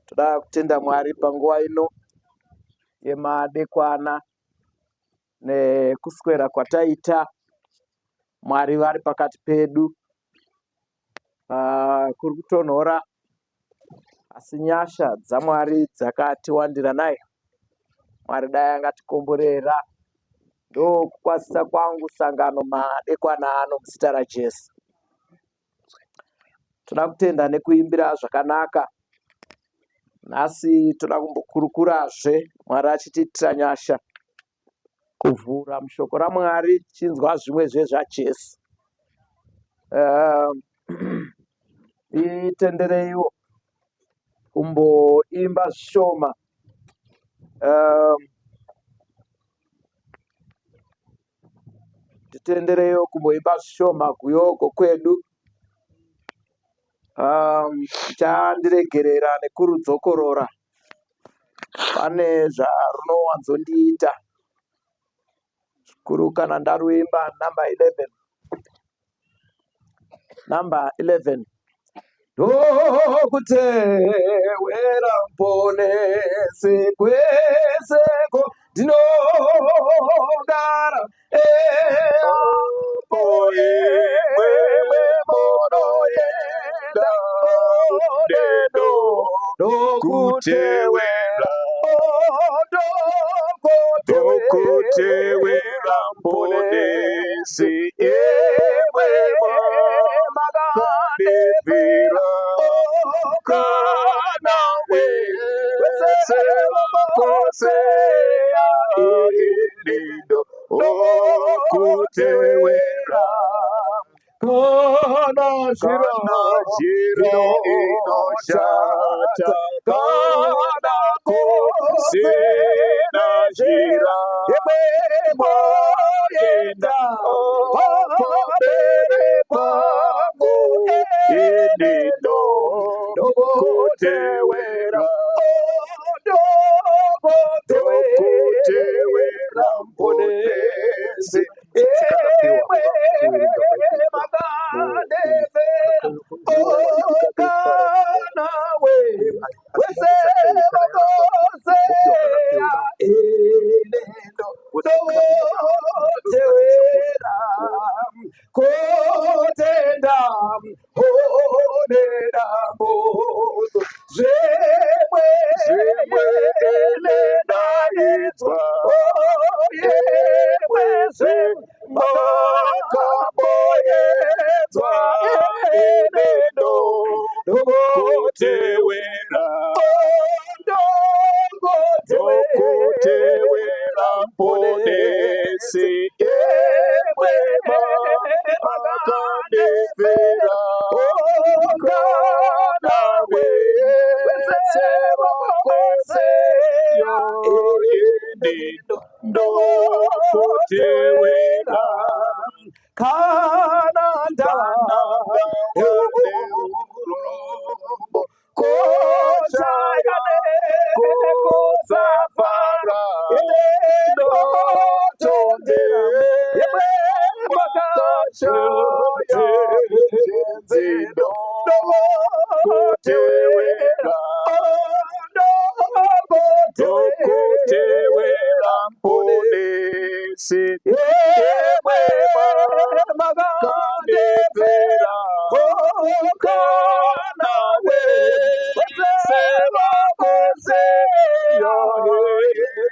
Toda kutenda Mwari panguva ino yemadekwana nekuswera kwataita. Mwari vari pakati pedu. Kuri kutonhora asi nyasha dzaMwari dzakatiwandira nayo. Mwari dai angatikomborera. Ndokukwazisa kwangu sangano madekwana ano muzita raJesu. Toda kutenda nekuimbira zvakanaka. Nhasi toda kumbokurukurazve Mwari achitiitira nyasha kuvhura mushoko raMwari chinzwa zvimwe zvezvaJesu. Itendereiwo kumboimba zvishoma. Titendereiwo kumboimba zvishoma kuyoko kwedu. Chandiregerera nekurudzokorora. Pane zvarunowanzondiita zvikuru kana ndaruimba namba 11. Namba 11. Ndokutewera mponesi kweseko ndinogara imwe monoyenda dendo ndokutewera mponesi imwe makandifira kana wese wakoseya inindo okutewera kana shiro inoshata kana kusina shira moyenda pambere pangu inindo ndokutewera mponesi imwe makandifira kana wese wakoseya inindo ndokutewera kutenda onera mbozo zvemwe elendaizwa yemwezve makamboyedzwa inindo ndokutewera mponesi imwe makandifira kana wese wakoseya inindo ndokutewera kana ndanaone urombo koshayane kusafara inendotondera imwe makashoyenzindo ndokutewera mponesi imwe makandifira kana wese wakoseya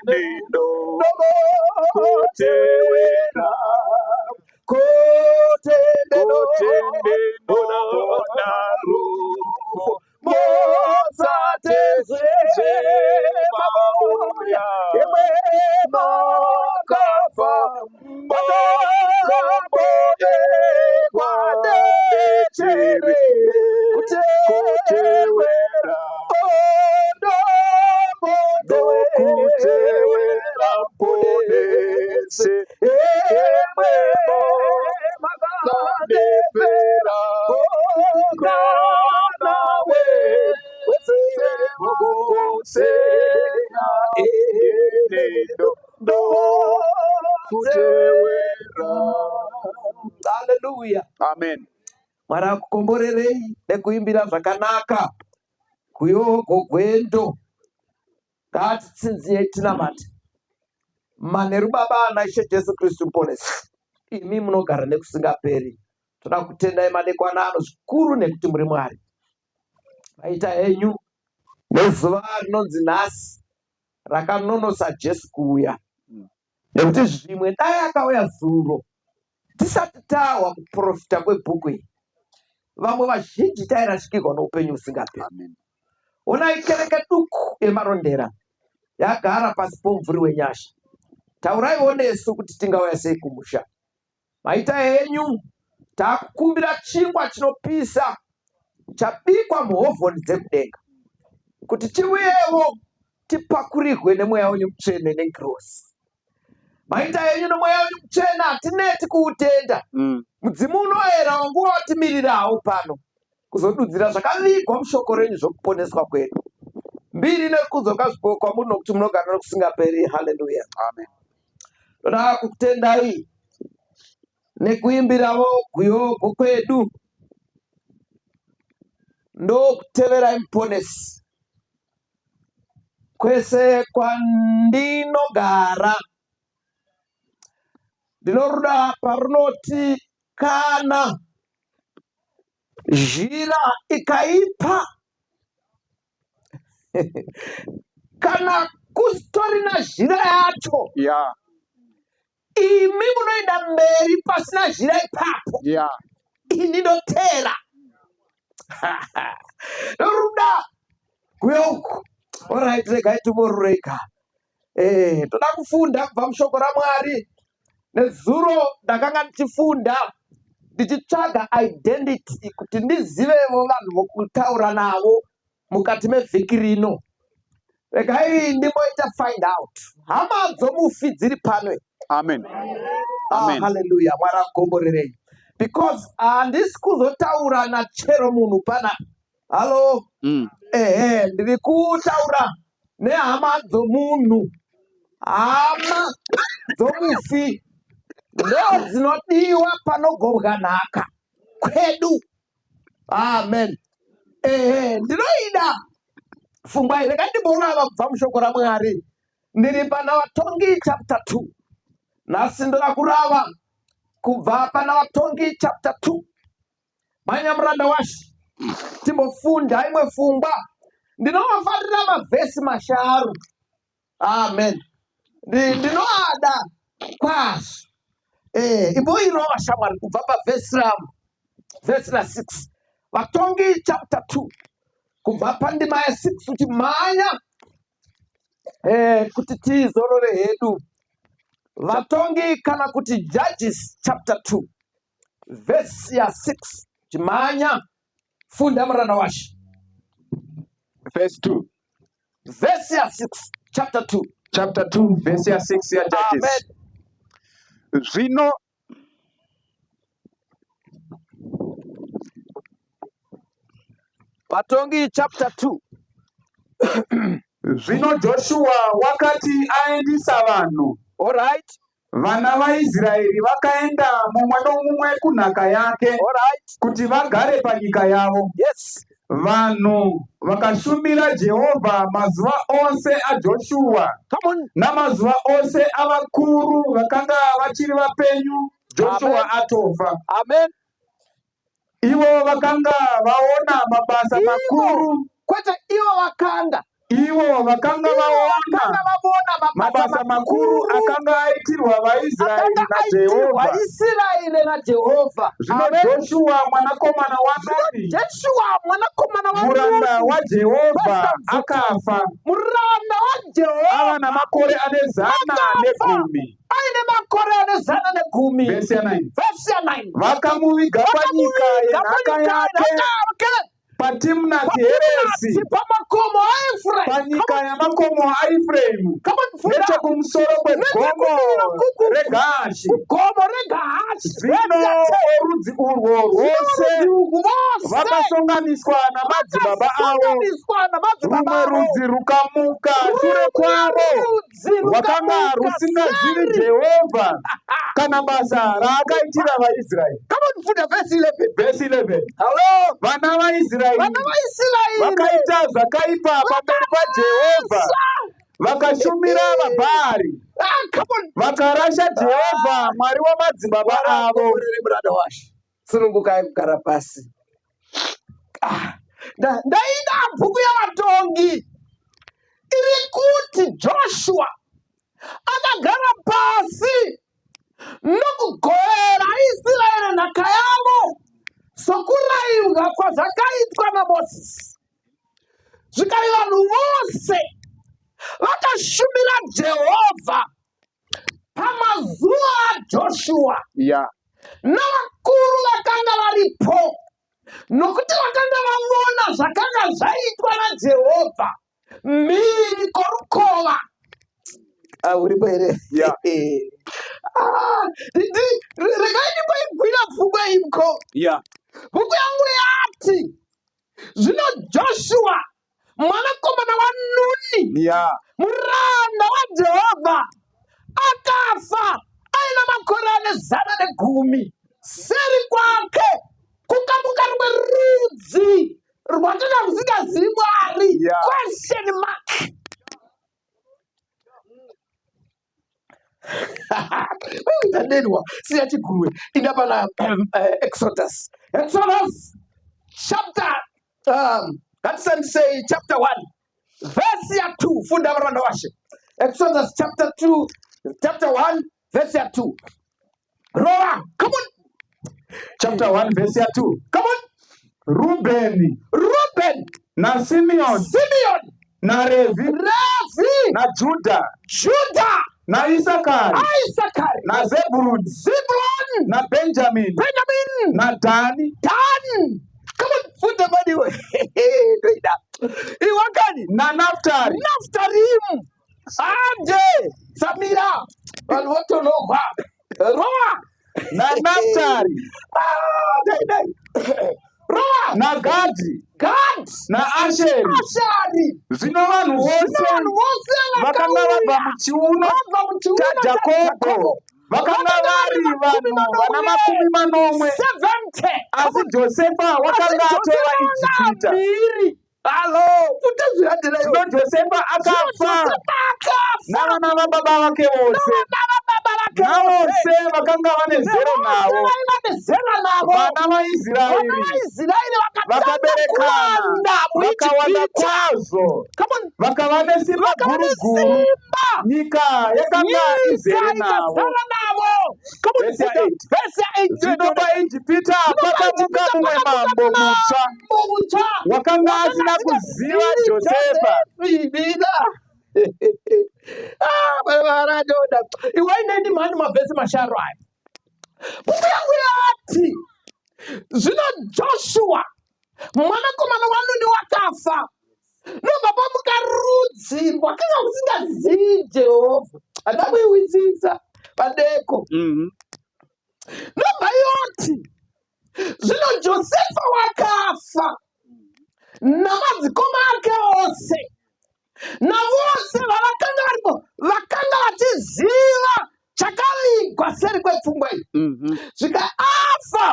inindo ndokutewera kutendendona rufo mosatezve mabuya imwe makafa makamboyekwa ndechiri kutewera ndokutewera mponesi imwe makandifira kana wese wakoseya inindo ndokutewera. Haleluya. Amen. Mwari akukomborerei nekuimbira zvakanaka kuyoko gwendo. Ngatitsinziyei tinamate manheru Baba ana Ishe Jesu Kristu muponesi. Imi munogara nekusingaperi. Toda kutendai madekwana ano zvikuru nekuti muri Mwari. Maita henyu nezuva rinonzi nhasi rakanonosa Jesu kuuya. Nekuti zvimwe dai akauya zuro tisati tahwa kuprofita kwebhuku iri, vamwe vazhinji tairashikirwa noupenyu husingaperi. Onai kereke duku yemarondera yagara pasi pomumvuri wenyasha. Tauraiwo nesu kuti tingauya sei kumusha. Maita henyu takukumbira chingwa chinopisa chabikwa muhovhoni dzekudenga kuti tiuyewo tipakurirwe nemweya wenyu mutsvene nengirozi. Maita henyu nemweya wenyu mutsvene hatineti kuutenda. Mudzimu unoera wanguva watimirirawo pano kuzodudzira zvakavigwa mushoko renyu zvokuponeswa kwedu. Mbiri nekudzoka zvipo kwamuri nokuti munogara nokusingaperi. Haleluya. Amen. Toda kukutendai nekuimbirawo kuyoko kwedu ndokuteverai muponesi kwese kwandinogara. Ndinoruda parunoti kana zhira ikaipa kana kusitorina zhira yacho, imi munoenda mberi pasina zhira ipapo. Ini ndotera. Noruda kuyoko. Alright, regai tumorureka. Toda kufunda kubva mushoko raMwari. Nezuro ndakanga ndichifunda ndichitsvaga identity kuti ndizivevo vanhu vokutaura navo mukati mevhiki rino. Regai ndimboita find out. Hama dzomufi dziri pano. Amen. Hallelujah. Mwari agomborerei. Because handisi kuzotaura nachero munhu pana. Halo. Ndiri kutaura nehama dzomunhu. Hama dzomufi ndo dzinodiwa panogobwa nhaka kwedu. Amen. Ndinoida pfungwa rega ndimborava kubva mushoko raMwari. Ndiri pana Vatongi chapter 2. Nhasi ndoda kurava kubva pana Vatongi chapter 2. Manyamuranda washi timbofunda imwe pfungwa. Ndinovafarira mavhesi masharu. Amen. Ndinoada kwazvo. Imboirova shamwari kubva pavhesi ramu, vhesi ra6. Vatongi chapter 2 kubva pandima ya6 uchimhanya kuti tizorore hedu. Vatongi kana kuti Judges chapter 2 vhesi ya6 uchimhanya. Funda muranda washi. Verse 2. Vhesi ya6 chapter 2. Chapter 2 verse ya 6 ya Judges. Amen. Zvino Vatongi chapter 2. Zvino Joshua wakati aendisa vanhu. Alright. Vana vaIsraeri vakaenda mumwe nomumwe kunhaka yake. Alright. Kuti vagare panyika yavo. Yes. Vanhu vakashumira Jehovha mazuva ose aJoshua namazuva ose avakuru vakanga vachiri vapenyu Joshua atofa. Amen. Ivo vakanga vaona mabasa makuru. Kwete ivo vakanga. Ivo vakanga vaona mabasa makuru akanga aitirwa vaIsraeri naJehovha. Zvino Joshua mwanakomana waNuni, muranda waJehovha, akafa. Ava namakore ane 110. Verse 9. Vakamuviga panyika yenhaka yake paTimnati Heresi, panyika yamakomo aEfraimu, nechokumusoro kwegomo reGaashi. Zvino orudzi urwo rwose vakasonganiswa namadzibaba avo. Rumwe rudzi rukamuka shure kwavo rudzi rwakanga rusingazivi Jehovha kana basa raakaitira vaIsraeri. Come on, put the verse 11. Verse 11. Hello? Vana vaIsraeri Vana vaIsraeri vakaita zvakaipa pamberi paJehovha, vakashumira vaBhaari, come on. vakarasha Jehovha Mwari wamadzibaba avo. Brother wash. Sunungukai kugara pasi. Ndaida bhuku yavatongi iri kuti Joshua akagara pasi nokugovera Israeri nhaka yavo sokurayirwa kwazvakaitwa naMozisi. Zvikari vanhu vose vakashumira Jehovha pamazuva aJoshua navakuru vakanga varipo, nokuti vakanga vavona zvakanga zvaitwa naJehovha mhiri kworukova. Uripo here? Regai ndimboibwira pfungwa imko. Bhuku yangu yati zvino Joshua mwanakomana waNuni muranda waJehovha akafa aina makore ane 110. Seri kwake kukamuka rumwe rudzi rwakanga rusingazivi Mwari. Question mark. Utanenwa siya chigurwe ina pana Exodus chapter let's say chapter 1 verse ya 2. Funda varanda washe. Exodus chapter 1 verse ya 2. Roa, come on. Chapter 1 verse ya 2. Come on. Reuben na Simeon na Levi na Judah na Isakari na Zebulun na Benjamin na Dani. Come on, put the money away. Iwakani na Naftali. Ande Samira walwotonogwa Roa na Naftali. Roa na Gadi na Asheri. Zvino vanhu vose vakanga vabva muchiuno chaJakobho vakanga vari vanhu vana 70. Asi Josefa wakanga atova Ijipita. Zvino Josefa akafa navana vababa vake vose, navose vakanga vane zero navo. Vana vaIsraeri vakaberekana vakawanda kwazvo, vakava nesimba guru. Nyika yakanga izere navo. Verse 8. Zvino paIjipita pakamuka mumwe mambo mutsva wakanga asina kuziva Josefa. Iwaineni mhani mavhesi masharo aya. Bhuku yangu yati zvino Joshua mwanakomana waNuni wakafa, nobva pamuka rudzi rwakanga rusingazivi Jehovha. Hada kuiwisisa padeko. Nobva yoti zvino Josefa wakafa namadzikoma ake ose navose vavakanga varipo vakanga vachiziva chakavigwa seri kwepfungwa iyi. Zvikafa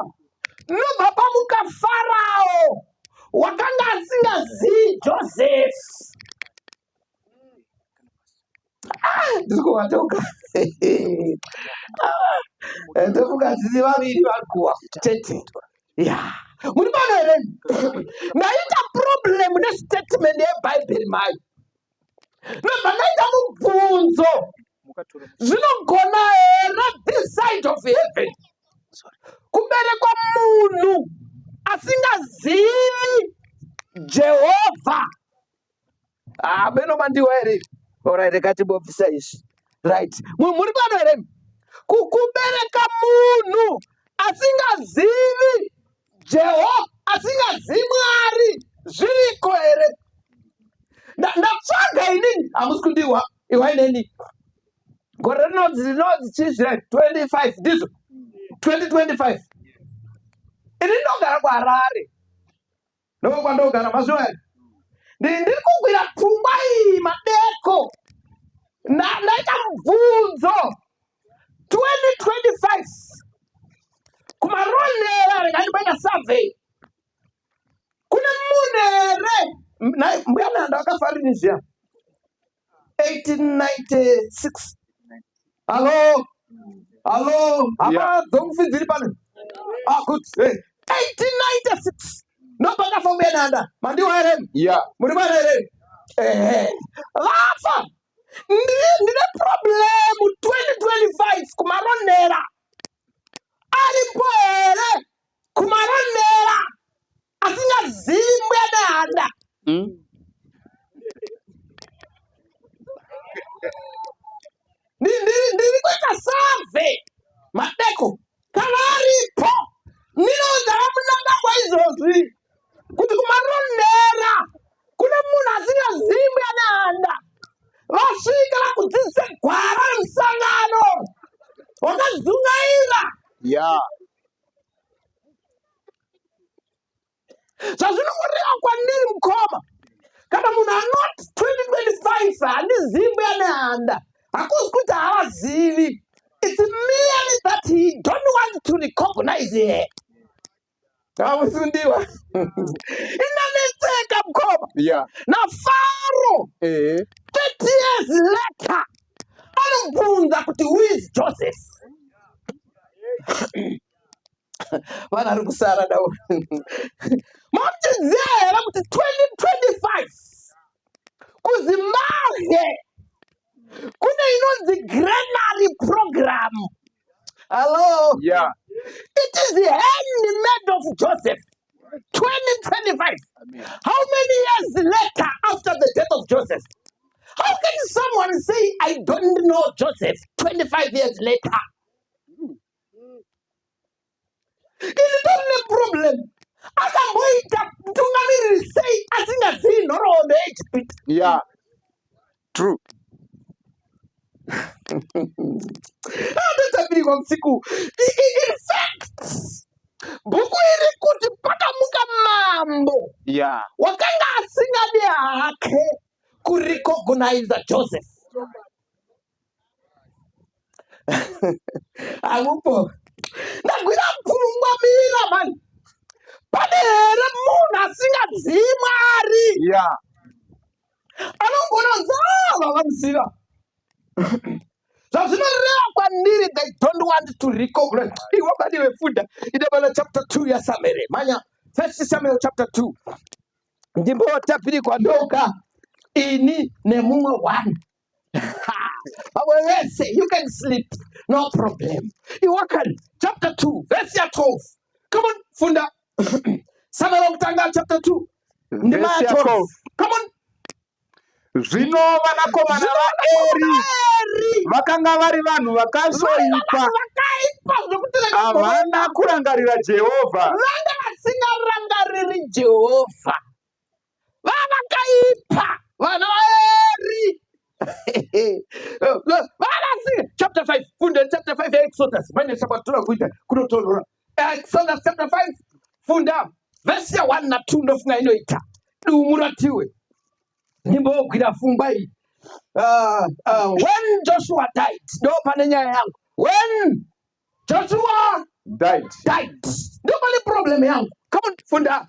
nobva pamuka Farao wakanga asingazivi Josefu. Ndiri kuvatoka ndofungadziri vaviri vakuwa tete. Muri pano here? Ndaita problem nestatement yeBhaibheri mai. Nobva ndaita mubvunzo, zvinogona here this side of heaven kuberekwa munhu asingazivi Jehovha? Beno mandiwa here? Alright, rekatibobvisa izvi. Right. Muri pano here? Kubereka munhu asingazivi Jehovha, asingazivi Mwari, zviriko here? Ndatsvaga inini, hamusi kundiwa. Iwaineni gore rinodzi chizve 25 ndizvo 2025. Ini ndogara kuHarare ndokwandogara mazuva ere. Ndiri kugwira pfungwa iyi madeko Tunisia 1896. Hello, dziri pano. Good. 1896. No banga for Benanda. Mandiwere. Yeah. Muribare. Lafa. Ndine problem 2025 kumaronera. Alipoere kumaronera. Asinga zimbwe Benanda. Ndiri kuita save. Madeko. Kalaripo. Ninoza munanga kwa izozvi. Kuti kumaronera. Kune munhu asinga zimbwe Benanda. Vasvika vakudzidzise gwara remusangano wakadzungaira. Yeah. Zvazvinoreva kwandiri mukoma. Kana munhu anoti 2025 handizimbwe Benanda. Hakuzi kuti havazivi. It's merely that he don't want to recognize it. Hamusundiwa. Inanetseka mukoma. Yeah. Na Faro 30 years later anobvunza kuti who is Joseph? Vana vari kusara navo. Mamuchiziva here kuti 2025 kuZimbabwe kune inonzi granary program. Hello. Yeah. It is the handmaid of Joseph. 2025. Amen. How many years later after the death of Joseph? How can someone say, I don't know Joseph 25 years later? It is not a problem. Akamboita tungamiri say asingazivi nhoroondo yeIjipita. Yeah. True. Ndotapirikwa usiku. In fact, bhuku iri kuti pakamuka mambo Yeah. wakanga asingadi hake kurecognize Joseph. Hamupo. Ndagwira pfungwa mira mani. Pane here munhu asingazivi Mwari. Yeah. Anogona zava vamuziva. Zvazvinoreva kwandiri, they don't want to recognize. Iwe bani wefunda idabala chapter 2 yaSamuel. Manya 1 Samuel chapter 2. Ndimbo tapirikwa ndoga ini nemumwe one. Let's say you can sleep, no problem. Iwakan chapter 2 verse 12. Come on, funda. Samuel okutanga chapter 2. Ndima Verse 12. 12. Come on. Zvino vanakomana vaEri vakanga vari vanhu vakasoipa, havana kurangarira Jehovha. Vanga vasingarangariri Jehovha. Vavakaipa vana vaEri. Chapter 5. Funda chapter 5 Exodus. Manje sabatura kuita kunotonora. Exodus chapter 5. Funda verse 1 na 2 ndofunga inoita. Dumuratiwe. Ndimbo ogwira fungwa iyi. When Joshua died. Ndo pane nyaya yangu. When Joshua Died. ndo pane problem yangu. Come on, funda.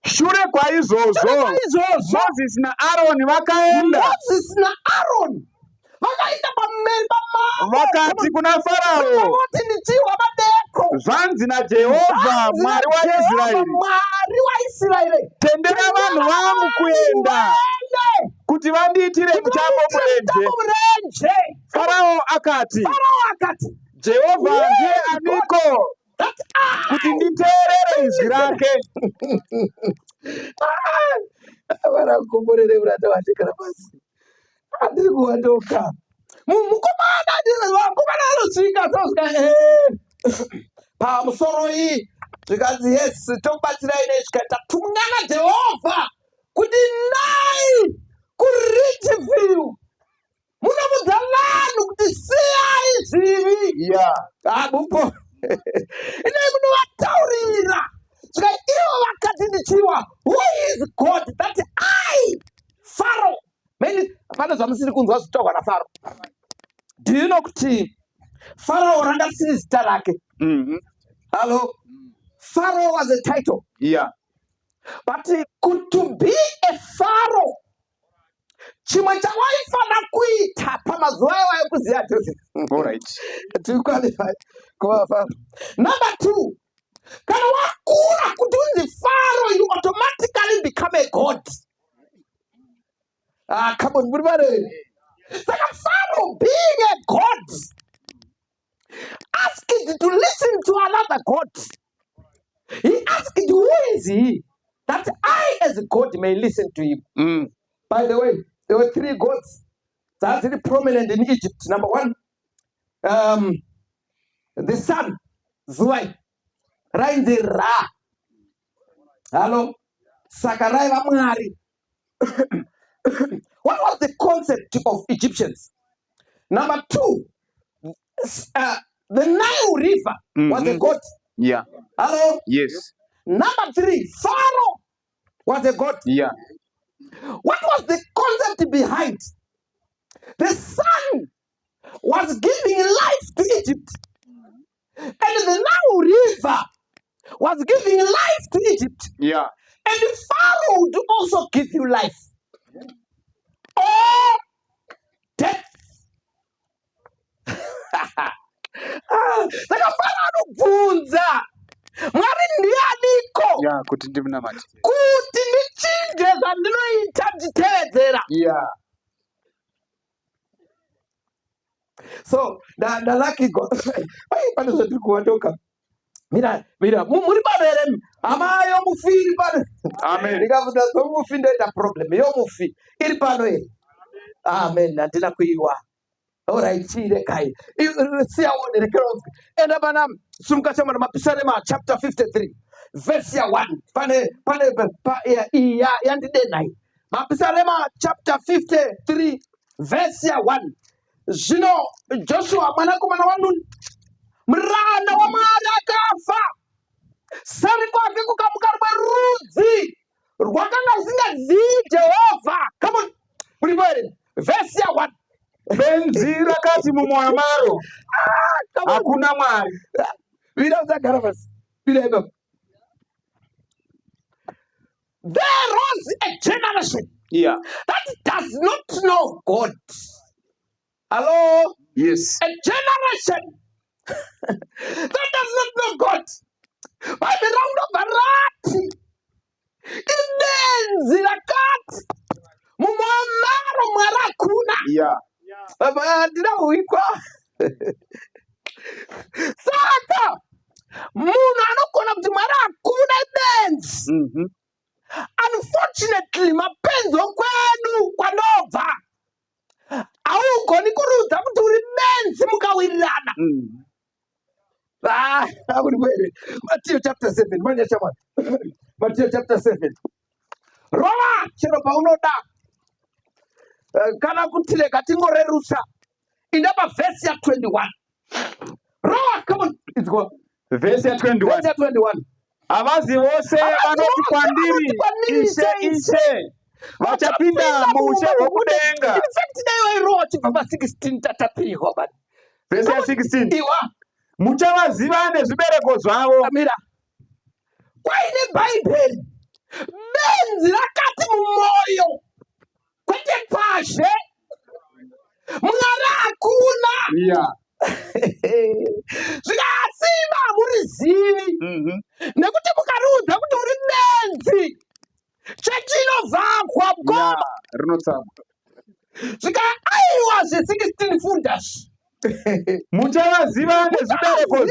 Shure kwaizvozvo Moses naAroni vakaenda Moses na Aaron vakaenda pamberi pamambo vakati kuna Farao, vakati ndichiwa madeko. zvanzi naJehovha Mwari waIsraeri, Mwari waIsraeri, tendera vanhu vangu kuenda kuti vandiitire mutambo murenje. Farao akati, Jehovha ndiye aniko kuti nditeerere izwi rake? Varakomborere urata watekera pasi. Handiri kuwandoka. Mukomana anosvika sosvika pamusoro iyi zvikanzi yes tokubatsirai nei zvikaita tungana Jehovha kuti nai kuRidgeville munomudza vanhu kuti siyai zvivi. Hamupo. Inai munovataurira svika ivo vakati ndichiwa who is God that I Pharaoh. Pane zvamusiri kunzwa zvitaurwa naFaro. Do you know kuti Pharaoh ranga risiri zita rake? Hello. Pharaoh was a title. Yeah. But to be a Pharaoh chimwe chawaifana kuita pamazuva ayo ekuziya Joseph. All right. To qualify kuva Faro. Number 2, kana wakura kuti unzi Faro, you automatically become a god. Come on, saka Faro being a god asked to listen to another god. He asked, who is he that I as a god may listen to him? By the way, there were 3 gods that are very prominent in Egypt. Number 1, the sun, Zuai, Rainzi Ra. Hello? Sakarai Vamari. What was the concept of Egyptians? Number 2, the Nile River was a god. Yeah. Hello? Yes. Number 3, Pharaoh was a god. Yeah. What was the concept behind? The sun was giving life to Egypt. And the Nile River was giving life to Egypt. Yeah. And the Pharaoh would also give you life. Or death. Saka Pharaoh anobvunza, Mwari ndianiko? Yeah, kuti ndimnamati. Kuti ndichinje zvandinoita nditevedzera. Yeah. So the lucky God. Pane zvatiri kuondoka. Mira, muri pano here hama yomufi iri pano. Amen. Ndikafuta zomufi ndoita problem yomufi iri pano here. Amen. Handina kuiwa. Alright, chire kai. Siyaone rekeronzwe. Enda pana sumuka chama na Mapisarema chapter 53 verse 1. Pane ya yandidenai. Mapisarema chapter 53 verse 1. Zvino Joshua mwanakomana waNuni muranda waMwari akafa. Sari kwake kukamuka rudzi rwakanga rusingazivi Jehovha. Come on, mulibere verse 1. Benzi rakati mumwoyo maro hakuna Mwari. Vira uzagara pasi. Vira ipapo. There was a generation that does not know God. Hello? Yes. A generation that does not know God. By the round of Barati. Idenzi rakati. Mumwamaro mwarakuna. Yeah. Ndina uikwa. Saka. Munhu anogona kuti Mwari hakuna idenzi. Unfortunately, mapenzi okwenu kwanobva. Haugoni kurudza kuti uri benzi mukawirirana. Matthew chapter 7. Matthew chapter 7. Rova chero paunoda. Kana kuti rega tingorerusa. Inda verse 21. Rova, come on. It's go. Verse 21. Verse 21. Avazi vose vanoti kwandiri ishe vachapinda muushe hwokudenga. In fact, dai wairova chibva pa16 tatapirwa bani. Verse 16. Iwa. Muchavaziva nezvibereko zvavo. Amira. Kwaine Bhaibheri. Benzi rakati mumwoyo. Kwete pashe. Mwari hakuna. Yeah. Zvikasiva hamurizivi. Nekuti mukarudza kuti uri benzi. Chechinovhagwa mukoma. Rinotsama. Aiwa zve16 fundas. Muchavaziva nezvibereko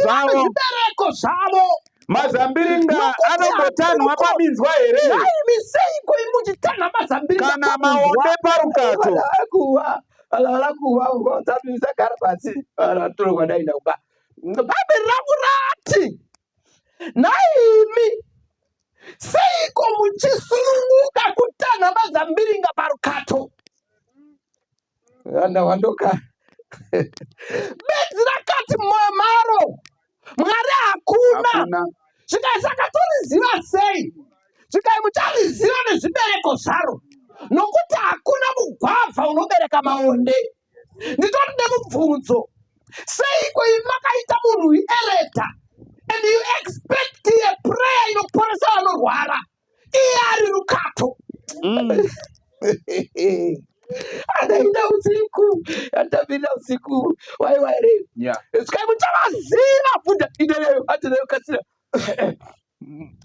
zvavo. Mazambiringa anombotanhwa paminzwa here? Miseiko imuchitanha mazambiringa kana maonde parukato? Alakuwa uzagara pasi. Alatorwa daina uba. Bhaibheri rangu rati, naimi seiko muchisununguka kutanha mazambiringa parukato? Wandoka. Benzi rakati mumwoyo maro. Mwari hakuna. Zvikai sakatoriziva sei? Zvikai muchariziva nezvibereko zvaro. Nokuti hakuna mugwavha unobereka maonde. Nditori nemubvunzo. Seiko makaita munhu ereta and you expect a prayer inoporesa vanorwara. Iye ari rukato. Ataenda usiku, atapinda usiku. Waiwai. Yeah. Sikai muchavazira futa ideyo atinayo kasira.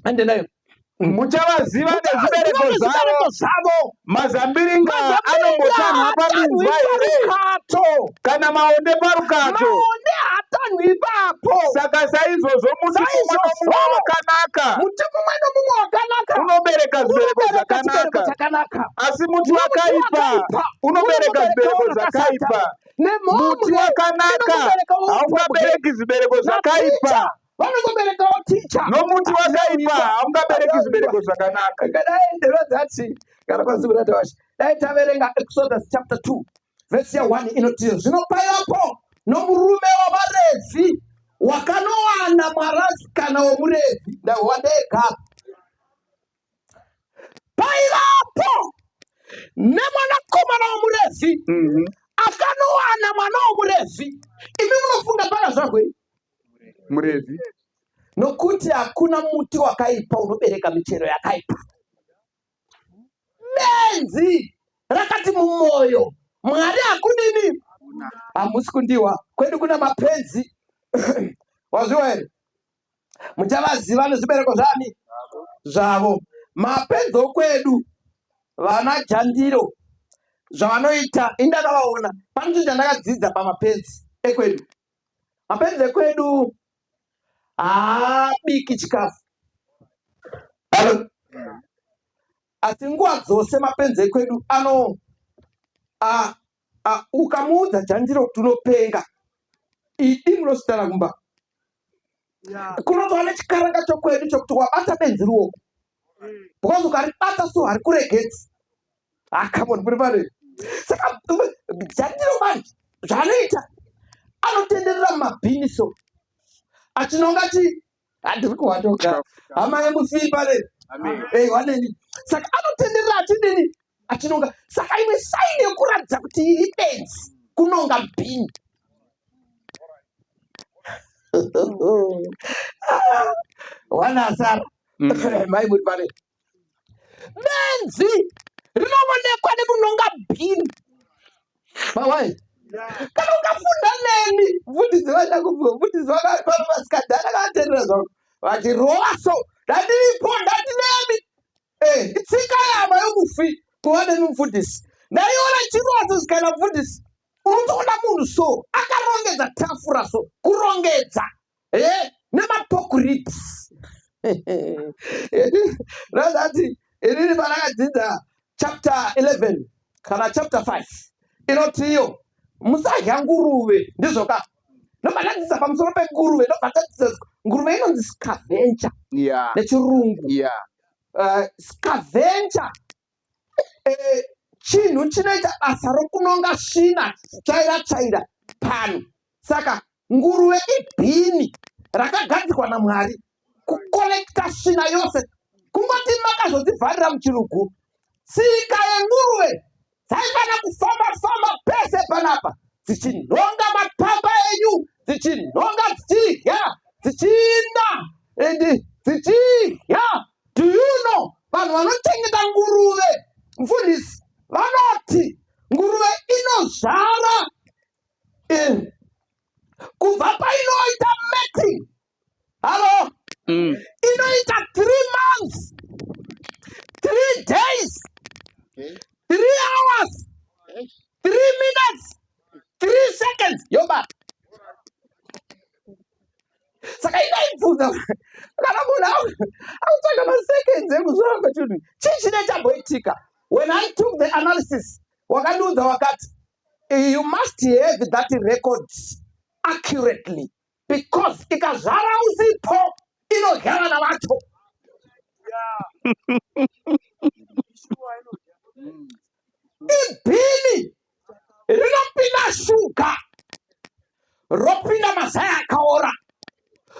Ande nayo. Muchavaziva nezvibereko Zvibereko zvavo. zvavo. Mazambiringa anombotanhwa paminzwa here parukato. kana maonde parukato? Maonde hatanhwi ipapo. Saka saizvozvo muti mumwe nomumwe wakanaka Muti mumwe nomumwe wakanaka unobereka zvibereko zvakanaka, chakanaka. asi muti wakaipa unobereka zvibereko zvakaipa. Muti wakanaka haungabereki zvibereko zvakaipa, vanongoberekawo ticha. nomuti wakaipa haungabereki zvibereko zvakanaka. Ngadaenderodzati kana kwazivurata washe dai taverenga Exodus chapter 2 verse ya 1 inoti zvinopaiwapo nomurume wavaRevhi wakanowana mwanasikana womuRevhi ndawandega paivapo nemwanakomana womuRevhi akanowana mwana womuRevhi. Imi munofunga pana zvakwe muRevhi nokuti hakuna muti wakaipa unobereka michero yakaipa. Benzi rakati mumwoyo Mwari hakudini, hamusi kundiwa. Kwedu kuna mapenzi waziwa here, muchavaziva nezvibereko zvani zvavo. Mapenzi okwedu vana Jandiro zvavanoita indakavaona panzvimbo chandakadzidza pamapenzi ekwedu. Mapenzi ekwedu haabiki chikafu, asi nguva dzose mapenzi ekwedu ukamuudza Jandiro kuti unopenga idi munositana kumba kunotova nechikaranga chokwedu chokuti wabata benzi ruoko, because ukaribata so harikuregedzi akamoni muri pare. Saka Jandiro manje zvaanoita anotenderera mumabhini so achinonga ti handiri kuwatoka hama yemufiri pare waneni. Saka anotenderera achidini achinonga. Saka imwe saini yekuratidza kuti iri benzi kunonga bhini. Wanasara mai muri pare. Benzi rinoonekwa nekunonga bhini mawai. Kana ukafunda neni mfundisi vakapamasikadhana kavatenderera zvavo vachirova so ndatiripo ndatinemi itsika yama yomufi kuva nemi mufundisi. Ndaiona chirodzo zvikaina mufundisi unotoona munhu so akarongedza tafura so kurongedza nemapokurips razati inini panakadzidza chapter 11 kana chapter 5 inoti iyo musadya nguruve ndizvoka. Ndobva ndadzidza pamusoro penguruve, ndobva ndadzidza nguruve inonzi scavenger nechirungu. Scavenger chinhu chinoita basa rokunonga svina tsvaira pano. Saka nguruve ibhini rakagadzirwa naMwari kukolekta svina yose. Kungoti makazodzivharira muchirugu, tsika yenguruve dzaifana kufamba pese panapa dzichinonga mapamba enyu, dzichinonga dzichiinda dzichidya. Do you know vanhu vanochengeta nguruve mfundisi vanoti nguruve inozvara kubva painoita mating. Halo, inoita 3 months, 3 days, 3 hours, 3 minutes, 3 seconds yoba. Saka inaibvunza kana munhu akutsvaga maseconds ekuzvanga chinhu chii chine chamboitika. When I took the analysis wakandiudza wakati you must have that record accurately because ikazvara usipo inodya vana vacho. Ibhini rinopinda shuga, ropinda mazai akaora,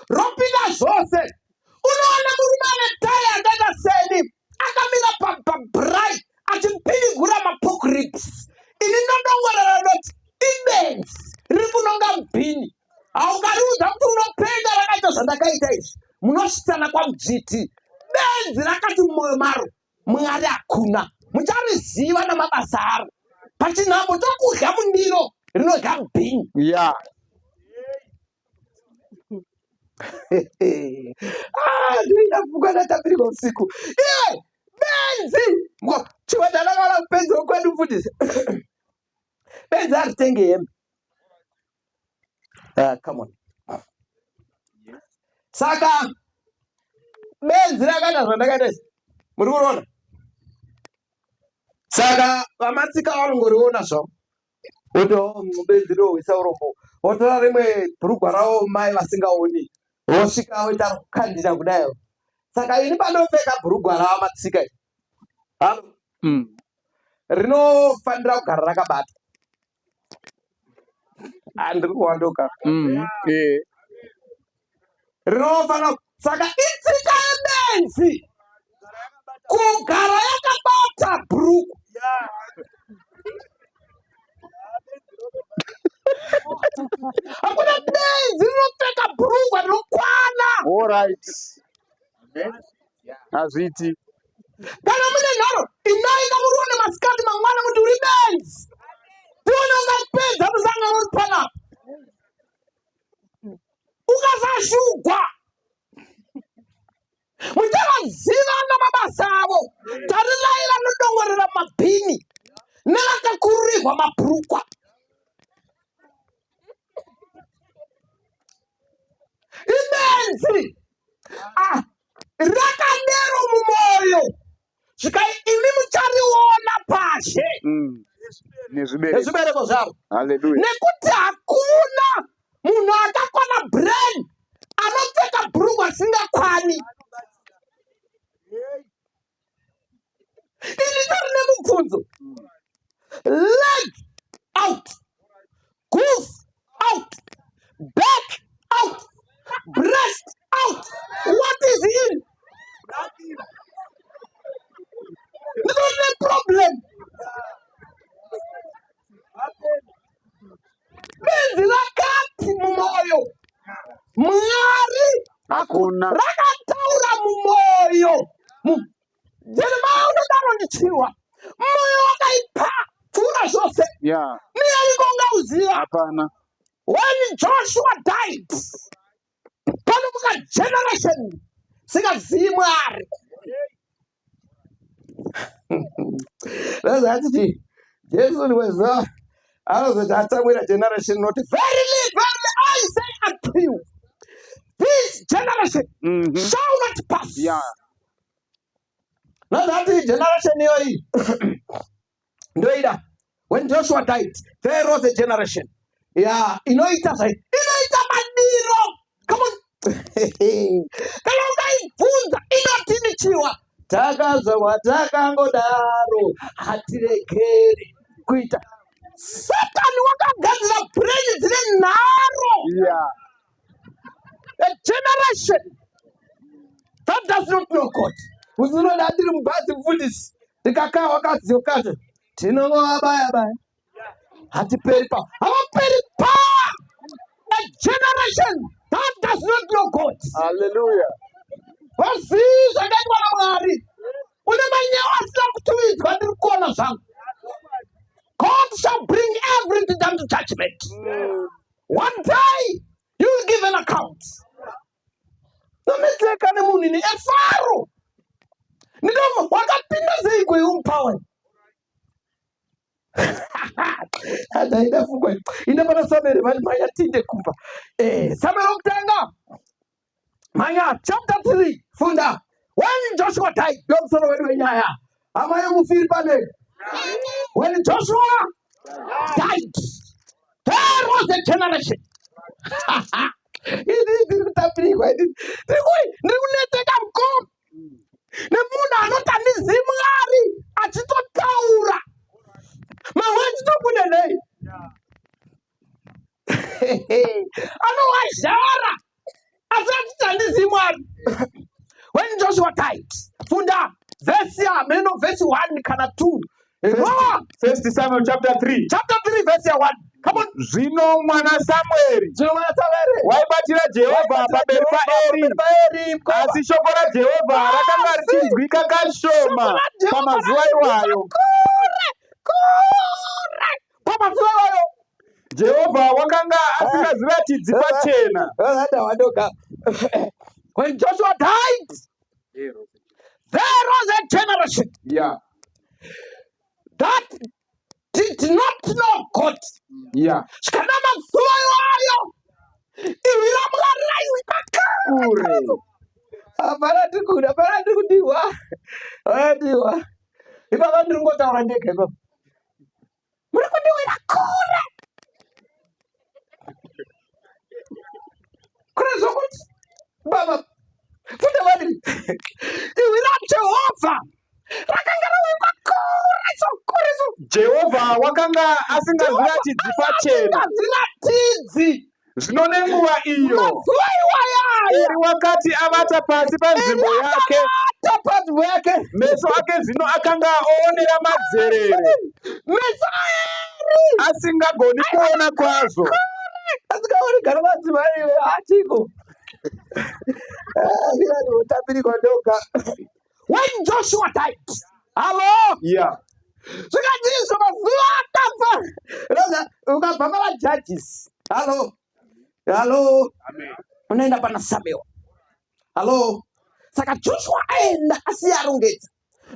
ropinda zvose. Unoona murume ane tai akaita seni akamira pabrai achipinigura mapokrips. Ini ndodongorera ndoti ibenzi riri kunonga mubhini. Haukariudza kuti unopenga rakaita zvandakaita izvi munosvitsana kwamujiti. Benzi rakati mumwoyo maro Mwari hakuna, muchariziva namabasa aro. pachinhambo chokudya mundiro rinodya mubhini. Yeah. Ndinoita pfungwa ndatapirika usiku. Benzi chimwe chandakala mupenzi wekwedu mufundisi. Benzi aritenge hembe. Come on. Saka benzi rakaita zvandakaita izvi, muri kuona. Saka vamatsika vanongoriona zvavo kuti benzi rohwisa urombo, votora rimwe bhurugwa ravo mai vasingaoni, vosvika voita kukandira kudayo. Saka ini pandopfeka bhurugwa rava matsika rinofanira kugara rakabata. Handiri kuwandoka. Rinofanira, saka itsika yebenzi kugara yakabata bhurugwa. Hakuna benzi rinopfeka bhurugwa rinokwana. All right. Azviti. Kana mune nharo inaika murione masikati mangwana kuti uri benzi. Tione ungapedza musangano uri panapa. Ukasashugwa. Muchavaziva mabasa avo. Tarilai vanodongorera mabhini nevakakururirwa mabhurukwa. Ibenzi rakadero mumoyo zvikai imi muchariona pashe nezvibereko zvavo. Nekuti hakuna munhu akakwana brain anopfeka bhurugwa risingakwani. Ini torine mubvunzo. Leg out, goof out, back out, breast out. What is in? Not the problem. Benzi rakati mumoyo. Mwari hakuna rakataura mumoyo. Jeremiah unodaro ndichiwa. Moyo wakaipa pfuura zvose. Ndiani kongauziva? Hapana. When Joshua died, panomuka generation singazivi Mwari. Razati Jesu ndiweza anozoti atsamwira generation not verily verily I say unto you this generation shall not pass. Razati generation iyoyi ndoida when Joshua died there was a generation inoita madiro. Come on. Kana ukaibvunza inoti ndichiwa takazvarwa takangodaro hatirekeri kuita. Satani wakagadzira brain dzine nharo. A generation that does not know God. Uzunoda ndiri mubhazi mufundisi ndikakaa wakadziokazve tinongobaya baya hatiperi power. Havaperi power. A generation that does not know God. Hallelujah. Vazivi zvakaitwa naMwari. Une manyewa asina kutumidzwa ndiri kuona zvangu. God shall bring everything down to judgment. One day you will give an account. Nometseka nemunhu ini efaro. Ndinomo wakapinda sei kweiumpawe. Adaida fungwa. Ine pana Samuel vani manya tinde kumba. Samuel okutanga. Manya chapter 3 funda. When Joshua died, ndomusoro wedu wenyaya. Amaye mufiri pane. When Joshua died, there was a generation. Ndiri kutapirikwa. Ndiri kuneteka mukoma. Nemunhu anoti handizivi Mwari achitotaura. Mahwe achitobuda nei. Anowazhara asi achiti handizivi Mwari. When Joshua died, funda verse meno verse 1 kana 2. First Samuel chapter 3. Chapter 3 verse 1. Come on. Zvino mwana Samueri waibatira Jehovha pamberi paEri, asi shoko raJehovha rakanga richinzwika kashoma pamazuva iwayo. kure pamazuva iwayo. Jehovha wakanga asingaziratidzi pachena. When Joshua died, there was a generation Yeah. that did not know God. Yeah. Kana mazuva iwayo ivira mukaraiwi Kure. apana tikudiwa ipapa ndiri ngotaura ndega ipapa muri kundiwira kure zvokuti baba futa vadiri iwira Jehovha rakanga rawikwa kure so. Jehovha wakanga asingaziratidzi pachena. Asingaziratidzi. Zvino nenguva iyo mazuva iwaya Eri wakati avata pasi panzvimbo yake, meso ake zvino akanga oonera madzerere, meso aeri asingagoni kuona kwazvo. asikaoni kana madzimai atiko utapirikwa ndoga. When Joshua died, hello, Yeah. zvikadzizvo mazuva akafa ukabva pavajudges, hello, unoenda pana Samuel, hello. Saka Joshua aenda asiyarongedza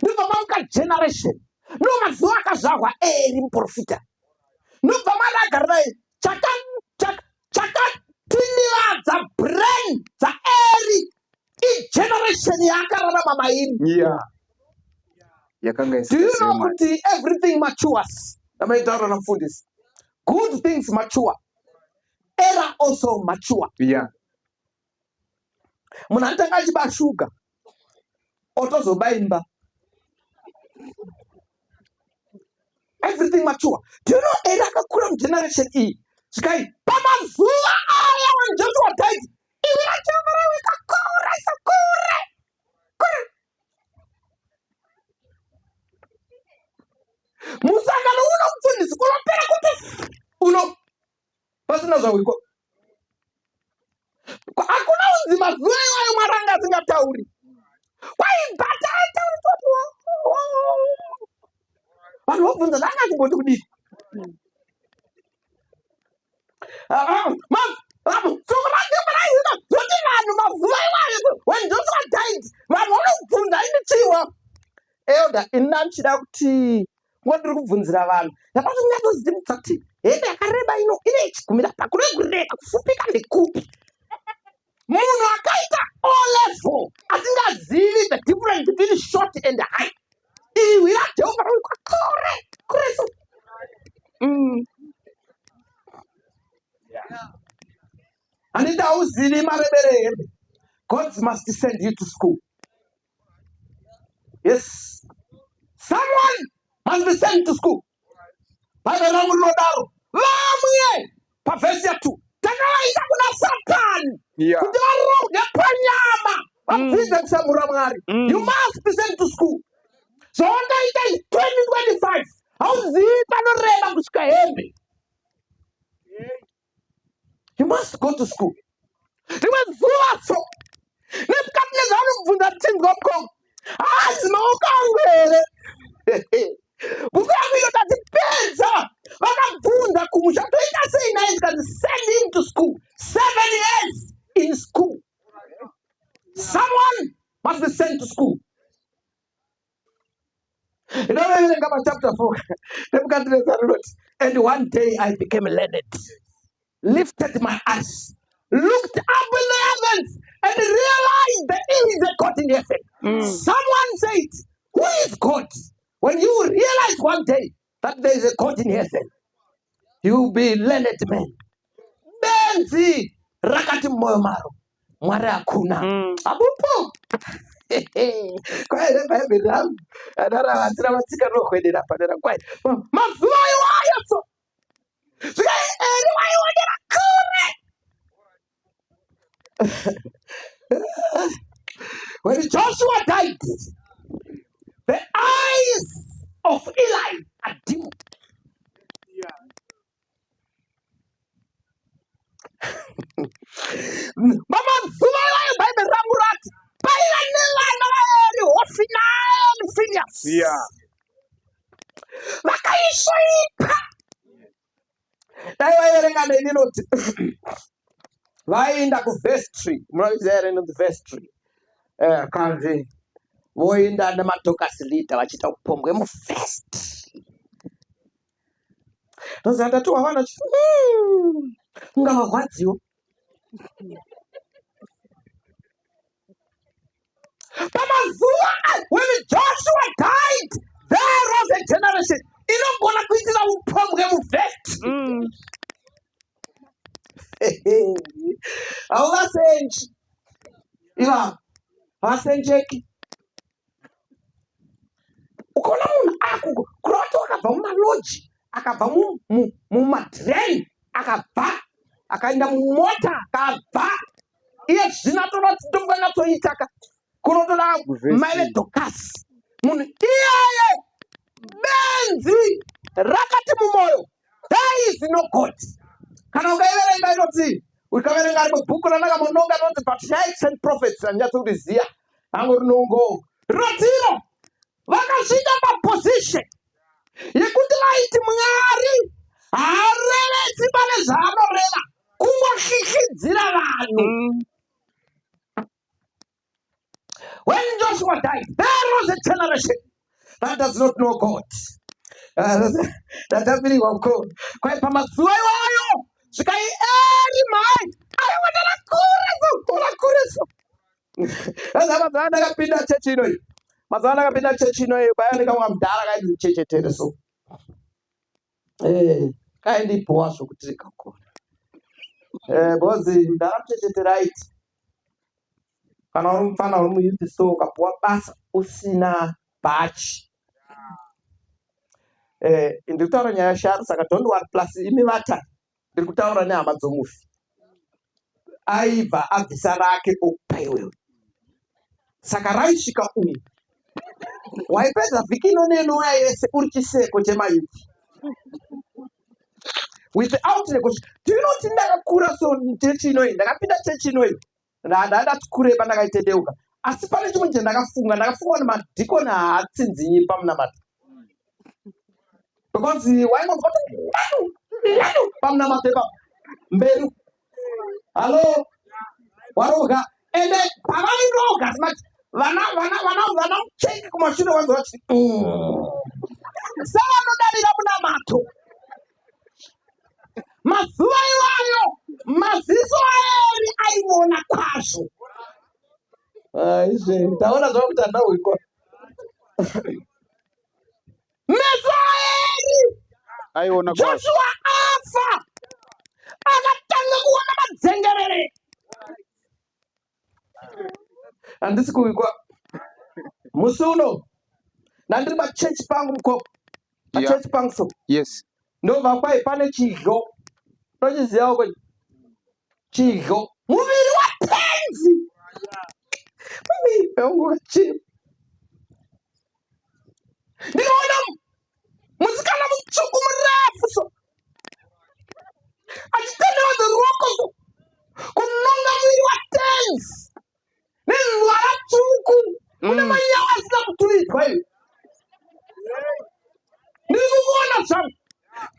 ndobva mamuka generation ndo mazuva akazvarwa Eri muprofita ndobva mwana agararai chakatinivadza brain dzaEri igeneration yaakararama mairi. Yeah. Do you know kuti everything matures? Amaitaura namufundisi, good things mature, error also mature. Yeah. Munhu anotanga achiba shuga otozoba imba. Everything mature. Do you know Eri akakura mugeneration iyi zvikai pamazuva aya when Joshua died ivira Jehovha rawika kure. Musangano uno mufundisi kunopera kuti uno pasina zvawiko. Hakuna unzi mazuva iwayo Mwari asingatauri. Kwaibata atauri kuti vanhu vobvunza zvaangachimboti kudii. Zoti vanhu mazuva iwayo when Joshua died vanhu vanobvunza inichiwa elda inina ndichida kuti ngondiri kubvunzira vanhu ndapati ndingatozidimutsa kuti hembe yakareba ino ine ichigumira pakurega kufupika ndekupi. Munhu akaita O level asingazivi the difference between short and high iwira Jehovha rawikwa kure so. Handiti hauzivi marebere hembe. God must send you to school. Yes, someone must be sent to school. Bhaibheri rangu rinodaro vamwe pavhesi ya 2 takawaisa kuna Satani kuti varoge panyama vabvise kusamura Mwari. You must be sent to school. Zvaungaita 2025 hauzivi panoreba kusvika hembe. You must go to school. Rimwe zuva so nepukati nezvavanobvunza tinzwa mukongo hazi maoko angu here buku yangu inotadzipedza vakabvunza kumusha toita sei naye zikazi send him to school 7 years in school. Someone must be sent to school. Inoverenga chapter 4 nepukati rinoti and one day I became learned, lifted my eyes, looked up in the heavens and realized there is a God in heaven. Someone said, who is God? When you realize one day that there is a God in heaven, you will be learned man. Benzi rakati moyo maro Mwari hakuna abupo. Kwaile Bhaibheri rangu adara vatsira vatsika rokwedera padera kwai mazuva iwayo so Eri waiwonera kure. When Joshua died, the eyes of Eli are dim. Mama zuva iwayo Bhaibheri rangu rati paiva nevana vaEri Hofni and Phinehas. Vakaiswa zvakasvaipa. Dai waiverenga neni inoti vaenda kuvhestry, munoziva here inonzi vhestry, kanzi voenda nemadhokasi lita vachiita upombwe muvhestry. Ndoziva ndatiwa vana ungavarwadziwo. Pamazuva when Joshua died, there was a generation inogona kuitira upombwe muvhestry. Hauvasenji iva havasenjeki. Ukaona munhu akuko kuroti akabva mumaloji, akabva mumadhireni, akabva akaenda mumota, akabva iye zvino tofanatoitaka kunotoda maile dhokasi. Munhu iyeye benzi rakati mumwoyo, there is no God. Kana ukaiverenga inoti, ukaverenga ari mubhuku randakamononga inoti Patriarchs and Prophets, handinyatsokuziya hangu rinongo rinotiro vakasvika paposition yekuti vaiti Mwari haarevetsi pane zvaanoreva, kungoshikidzira vanhu. When Joshua died, there was a generation that does not know God. Ndatapirirwa uko kwai pamazuva iwayo svikai eri mai aiwonera kureso. Mazuva ndakapinda chechi inoyi, mazuva ndakapinda chechi inoyi, kwaya ndikamwa mudhara kaiti ndichechetere so kaindipowa zvokuti rikakura bhozi ndakamuchechetera aiti kana uri mufana uri muyuthi so ukapuwa basa usina bhachi. Ndiri kutaura nyaya yashari, saka don't worry, plus imi vatatu ndiri kutaura nehama dzomufi. Aibva abvisa rake okupa iwewe, saka raisvika umu waipedza vhiki ino nenouya yese uri chiseko chemayuthi without negotiation. Tinoti ndakakura so chechi inoyi, ndakapinda chechi inoyi ndandati kurei pandakaitedeuka, asi pane chimwe chandakafunga kuti madhikoni haatsinzinyi pamunamata, because waingonzwa kuti pamunamata ipapo mberi halo waroga, ende pavairoga simati vana mucheki kumashure wanzwa vachiti savanodarira munamato. Mazuva iwayo maziso aeri aiona kwazvo. Ndaona zvakuti handahwikwa. Meso aeri aiona kwazvo. Joshua afa akatanga kuona madzengerere. Handisi kuwikwa. Musi uno ndandiri pachechi pangu mukopo, pachechi pangu so Yes. ndobva kwai pane chidyo, unochiziva kwe chidyo, muviri wapenzi aungachii. Ndikaona musikana mutsvuku murefu so achitenderedza ruoko so kunonga muviri watenzi nenzwara tsvuku une manyawa asina kuturidzwa iwe. Ndiri kukuona zvangu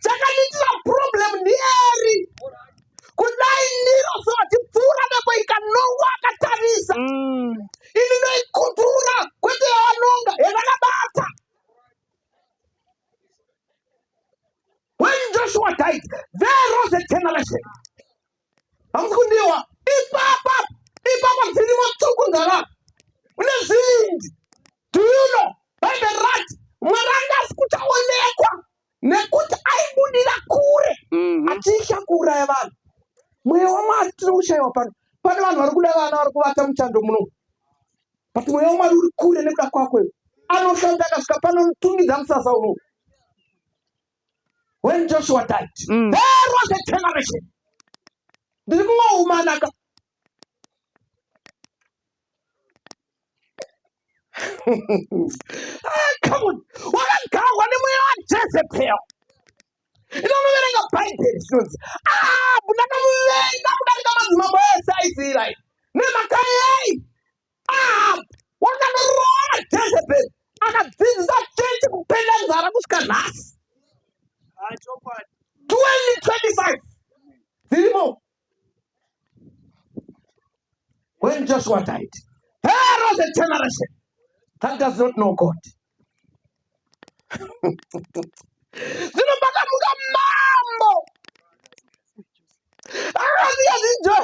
chakanditira problem ndieri kudai ndiro so vachipfuura nepo ikanongwa akatarisa ini ndoikutura kwete yavanonga yavakabata. When Joshua died, there was a generation. Hamusi kundiwa ipapa dzirimo tsuku nzara une zvivindi. Do you know by the right Mwari asi kuchaonekwa nekuti aibudira kure achiisha kuuraya vanhu. Mweya waMwari tiri kushayiwa pano. Pane vanhu vari kuda vana vari kuvata muchando muno, but mweya waMwari uri kure nekuda kwako. Anoshanda akasvika panotungidza musasa uno. When Joshua died, there was a generation. Ndiri kungohumanaka. Come on, wakagangwa nemweya waJezebheli. Inonoverenga Bhaibheri zvinonzi ndakamuvenga kudarika madzimambo ese aIsraeri nemhaka wakandoroora Jezebheli akadzidzisa chechi kupenda nzara kusvika nhasi. 2025 zirimo. When Joshua died, there was a generation that does not know God. Zinobakamuka mambo akaziyazinjo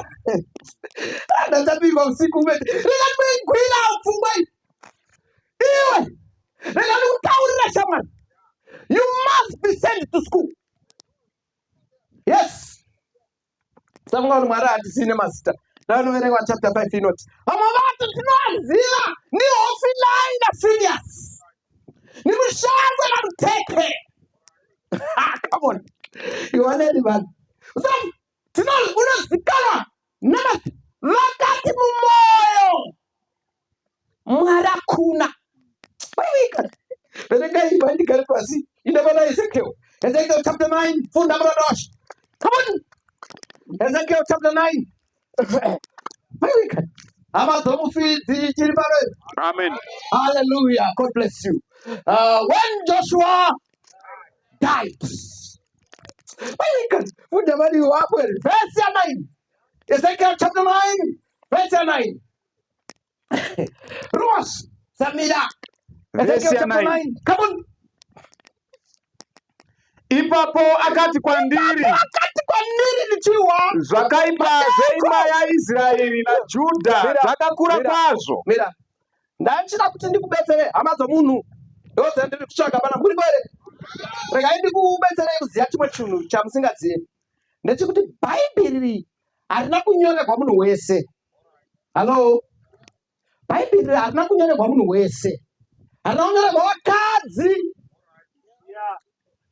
andatapika usiku umete lekalikuingwila mfungwa iwe lekalikukaulila shamani. You must be sent to school. Yes. Samngani mwari handisine mazita ndanoverenga chapter 5 inoti vamwe vatu tinovaziva ni Hofini naPhinehasi ni Mushango naMuteke. Come on, iwaneni vanhu unozikanwa vakati mumoyo Mwari akuna. Verengai vandigare pasi indavana Ezekiel chapter 9 funda muranda washo. Come on, Ezekiel chapter 9. Hama dzomufidzi chiri pano. Amen. Hallelujah. God bless you. When Joshua died, verse 9. Ezekiel chapter 9, verse 9. Rosh Samira. Ezekiel chapter 9. Come on. Ipapo akati kwandiri nichiwa zvakaipa zveimba yaIsraeri naJudha zvakakura kwazvo. Mira, ndachida kuti ndikubetsere hama dzomunhu ndodze ndiri kutsvaga pana muri kwere. Regai ndikubetserei kuziya chimwe chinhu chamusingazivi ndechekuti bhaibheri harina kunyorerwa munhu wese. Halo, bhaibheri harina kunyorerwa munhu wese, harina kunyorerwa vakadzi,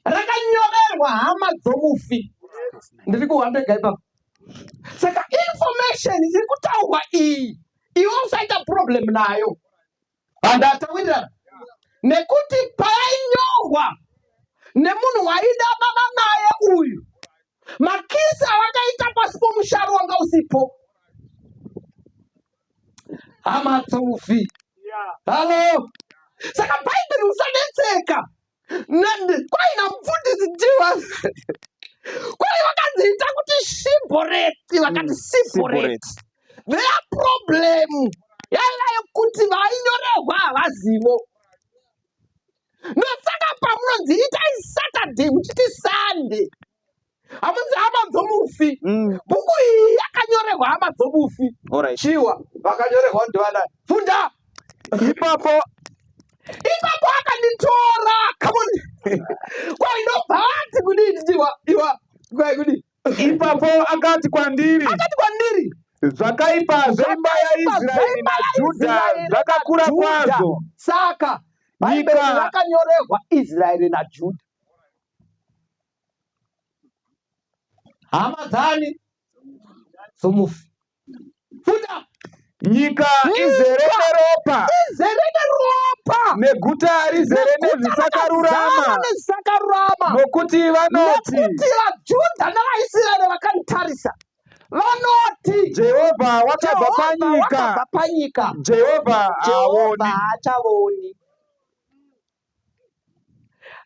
rakanyorerwa hama dzomufi. Ndiri kuhambega ipapo. Saka information iri kutaurwa iyi iwe usaita problem nayo. Handatawirirana nekuti painyorwa nemunhu waida baba naye uyu, makisi avakaita pasi pomusharo wanga usipo. Hama dzomufi. Halo, saka bhaibheri usanetseka kwaina mufundisi jiwa kwai vakadziita kuti shiboreti, vakati siboreti. Their problem yaiva yekuti vainyorerwa havazivo. Nosaka pamunonzi itai Saturday muchiti Sunday hamunzi hama dzomufi. Bhuku iyi yakanyorerwa hama dzomufi. Chiwa vakanyorerwa ndivana funda. Ipapo akanditora. Come on. Kwai ndobva ati kudini iwa kwai kudini. Ipapo akati kwandiri zvakaipa zveimba yaIsraeri naJudha zvakakura kwazvo. Saka bhaibheri rakanyorerwa Israeri naJudha. Hama dzani dzomufi. Funda. Nyika izere neropa neguta rizere nezvisakarurama nokuti vanoti vaJudha navaIsraeri vakantarisa vanoti Jehovha wakabva panyika, Jehovha haachavoni.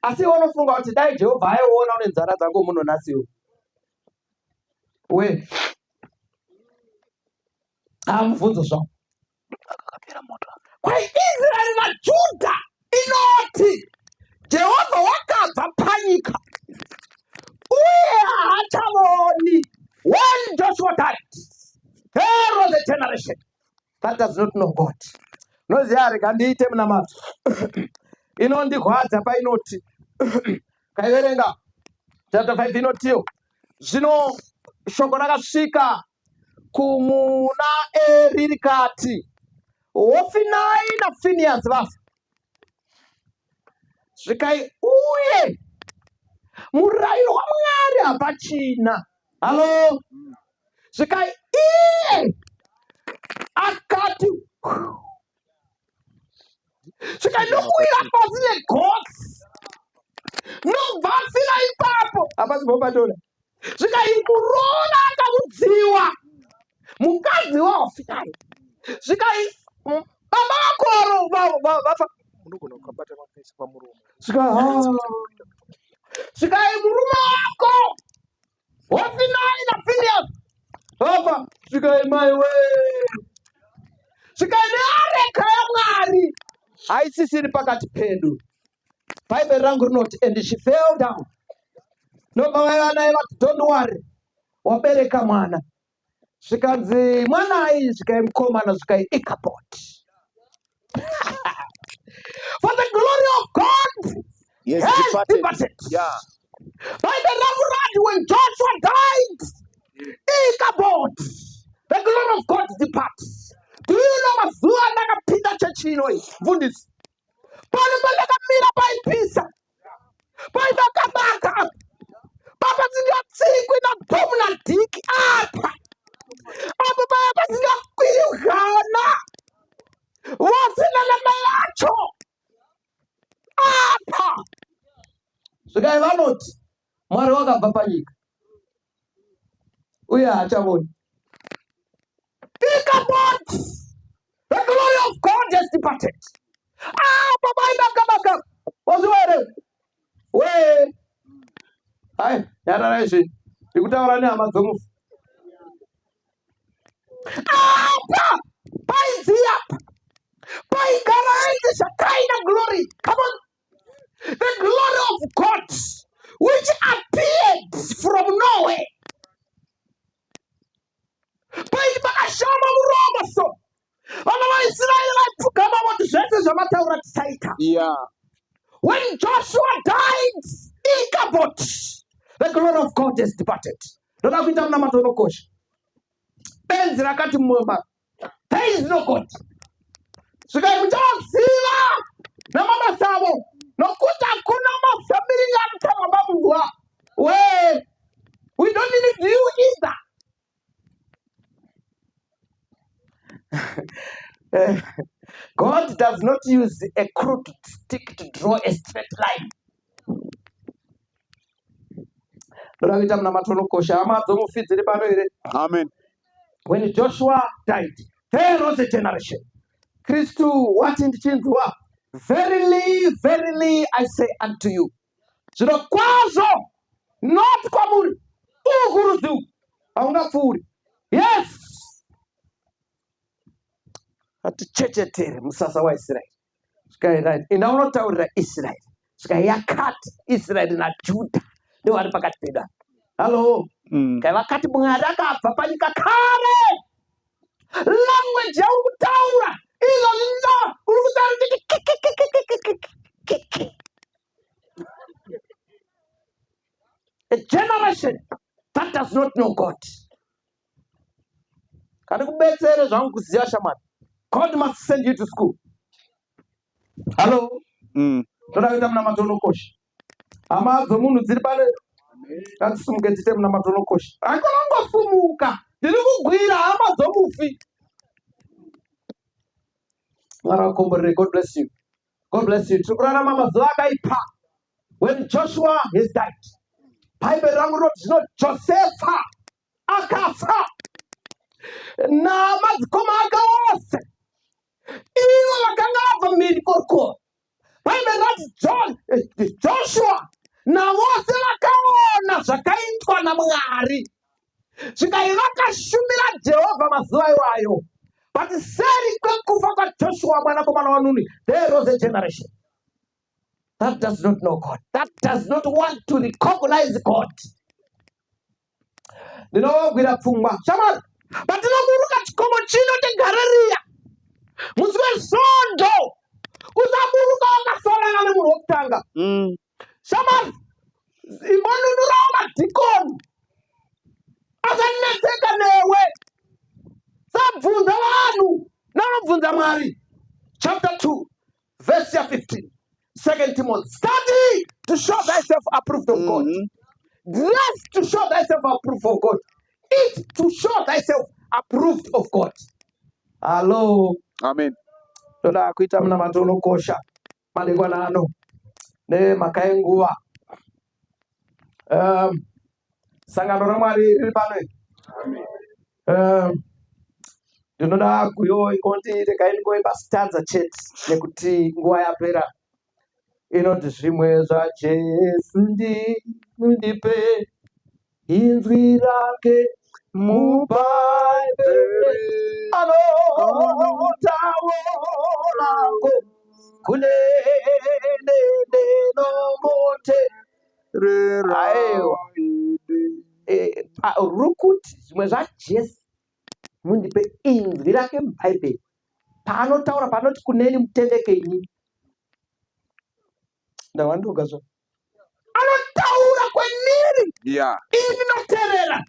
Asi unofunga kuti dai Jehovha aiona une nzara dzangu muno nhasiwo we mubvunzo zvangu kwai Israeri naJudha inoti Jehovha wakabva panyika uye haachavoni. When Joshua died, there was a generation that does not know God. Noziya rekandiite munamadzo inondigwadza painoti kaiverenga chapter 5 inotiyo zvino shoko rakasvika kumuna Eri rikati Hofini naPhinehasi vafa. Zvikai uye murayiro waMwari hapachina. Halo, zvikai iye akati zvikai nokuwira pasi negotsi nobva afira ipapo hapasi popadora. Zvikai muroora akamudziwa mukadzi waHofini. Zvikai baba vakoro vafa. Svikai murume wako Hofinai na Phineas hapa, svikai mai wee, svikai neareka yaMwari haisisiri pakati pedu. Bhaibheri rangu rinoti, and she fell down. Ndobva vana vati, don't worry, wabereka mwana. Zvikanzi mwanai, zvikai mukomana, zvikai Ichabod. For the glory of God Yes, has departed. departed. Yeah. Bhaibheri rangu rinoti, when Joshua died, Ichabod, the glory of God departs. Do you know mazuva andakapinda chechi inoi mfundisi? Pano pandakamira paipisa, paidakabaka, papa singatsikwi nabhomu nadhiki apa, apa paya pasingakwirigana vose nanamai acho apa. Zvikai vanoti Mwari wakabva panyika uye haachavoni. Ichabod, the glory of God has departed. Apa paidakabaka waziva here we hai nyararai zvinhu ndikutaura nehama dzomufu. Apa paidziya paigara aiti zvakaina glory. Come on, the glory of God which appeared from nowhere. Paiti pakashama muromo so vana vaIsraeri vaipfugama voti zvese zvamataura tichaita. Yeah. When Joshua died, Ichabod, the glory of God has departed. Ndoda kuita munamato unokosha. Benzi rakati mumwe, there is no God. Svikai muchaziva namabasa avo nokuti hakuna mafamily anotama babubwa. We don't need you either. God does not use a crooked stick to draw a straight line. Ndoda kuita munamato unokosha. Hama dzomufi dziri pano here. Amen. When Joshua died, there was a generation. Kristu wati ndichinzwa, verily, verily I say unto you, zvirokwazvo not kwamuri ukurudzi haungapfuuri. Yes, hatichechetere musasa waIsraeri. Svikai ina unotaurira Israeri. Svikai yakati Israeri naJudha ndivo vari pakati pedu. Halo, kai vakati Mwari akabva panyika kare. Language yaukutaura izvozvino uri kutaura kuti a generation that does not know God. Kari kubetsere zvangu kuziva shamwari. God must send you to school. Hello. Ndoda kuita munamato unokosha. Hama dzomunhu dziri pano ngatisumuke tiite munamato unokosha. Angonangofumuka ndiri kugwira hama dzomufi. Mwari akomborere. God bless you. God bless you. Tiri kurarama mazuva akaipa. When Joshua has died, Bhaibheri rangu rinoti zvino Josefa akafa namadzikoma ake ose ivo vakanga vabva mhiri korokoro. Bhaibheri rati Joshua navose vakaona zvakaitwa naMwari zvikai vakashumira Jehovha mazuva iwayo. But seri kwekufa kwaJoshua mwanakomana waNuni, there was a generation that does not know God, that does not want to recognize God. Ndinogwira pfungwa shamwari, patinoburuka chikomo chino teGarirea musi wesvondo, usaburuka wakafanana nemunhu wokutanga. Shamwari, imbonunurawo madhikoni asanetseka newe. Sabvunza vanhu navanobvunza Mwari. Chapter 2 verse 15. 2 Timothy, study to show thyself approved of God. Dress to show thyself approved of God. Eat to show thyself approved of God. Hello. Amen. Ndoda kuita munamato unokosha madekwana ano nemhaka yenguva. Sangano raMwari riri pano. Ndinoda kuyoikonti rekai ngoimba stanza chete nekuti nguva yapera. inoti zvimwe zvaJesu mundipe inzwi rake mubhaibheri anotaurako kunene nenomote. Aiwa, rukuti zvimwe zvaJesu mundipe inzwi rake mubhaibheri, paanotaura panoti kuneni mutendekei, ndawandoga zvo anotaura kweniri indinoteerera.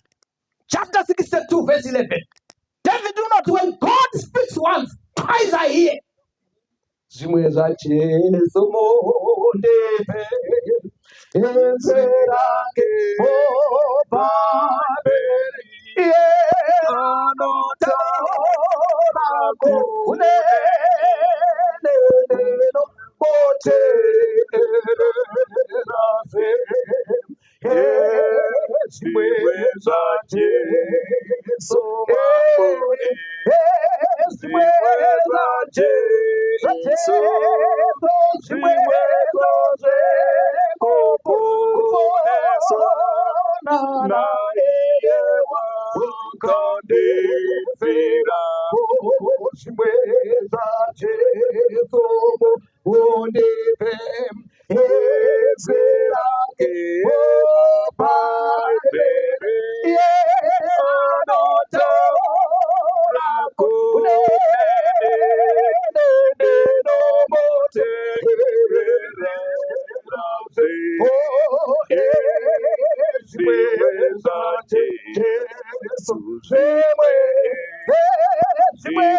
Chapter 62 verse 11. David unoti, when God speaks once, twice I hear. Zvimwe zvaJesu mundipe inzwi rake mubhaibheri anotaurako kunene nenomote. Zvimwe zvaJesu zvimwe zvaJesu zvimwe zvekuponesa naiye wakandifira. Zvimwe zvaJesu mundipe inzwi rake mubhaibheri anotaurako kunene nenomote. Zvimwe zvaJesu zvimwe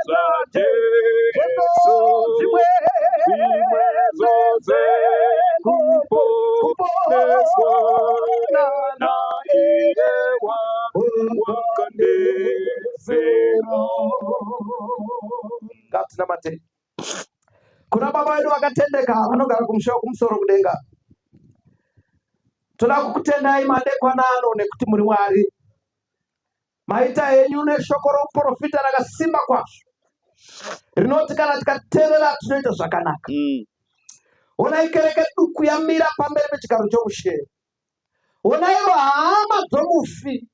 zvaJesu zvimwe zvekuponeswa naiye wakandifira. Ngatinamate kuna baba vedu vakatendeka vanogara kumusoro kudenga. Toda kukutendai madekwana ano nekuti muri Mwari. Maita henyu neshoko rokuprofita rakasimba kwazvo, rinoti kana tikateerera tinoita zvakanaka. Onai kereke duku yamira pamberi pechigaro choushe. Onai hama dzomufi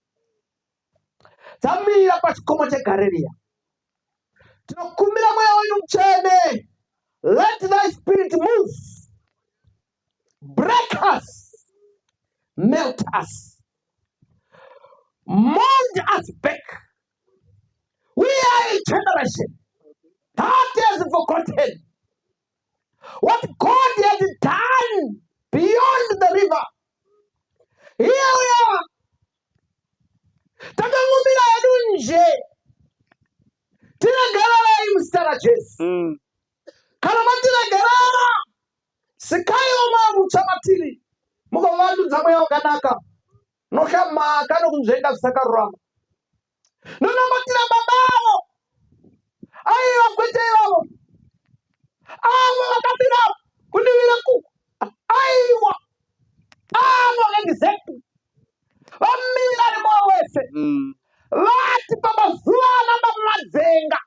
dzamira pachikomo cheGarirea. Tinokumbira mweya wenyu mutsvene, let thy spirit move, break us, melt us, mold us back. We are a generation that has forgotten what God has done beyond the river. Here we are. Takamumira yedu nje. Tinagarara imuzita raJesu. Kana matinagarara sikaiwo mamuchamatiri mukovandudza mweya wakanaka nokamhaka nokunzvenga zvisakarurama. Nonomatira babavo aiva kwete ivavo avo vakamira kundivira aiwa avo exactly vamira nemoyo wese vati pamazuva anamba madzenga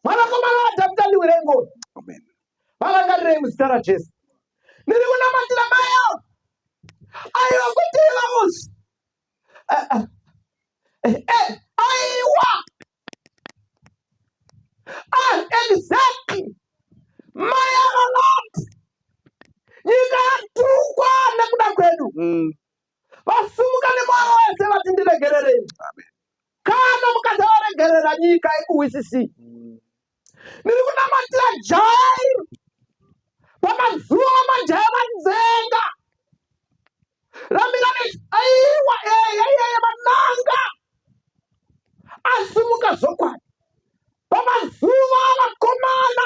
mwanakomana waDhavhidha ndiwire ngoni varangarirei muzita raJesu. Ndiri kunamatira mayo aiwa kwete ivavozi aiwa exactly mayaralot nyika yatukwa nekuda kwedu. Vasumuka nemoyo wese vati ndiregererei. Kana mukasawaregerera nyika ikuwisisi. Ndiri kunamatira Jairi pamazuva majaya manzenga ramirane aiwa mananga asumuka zvokwadi pamazuva avakomana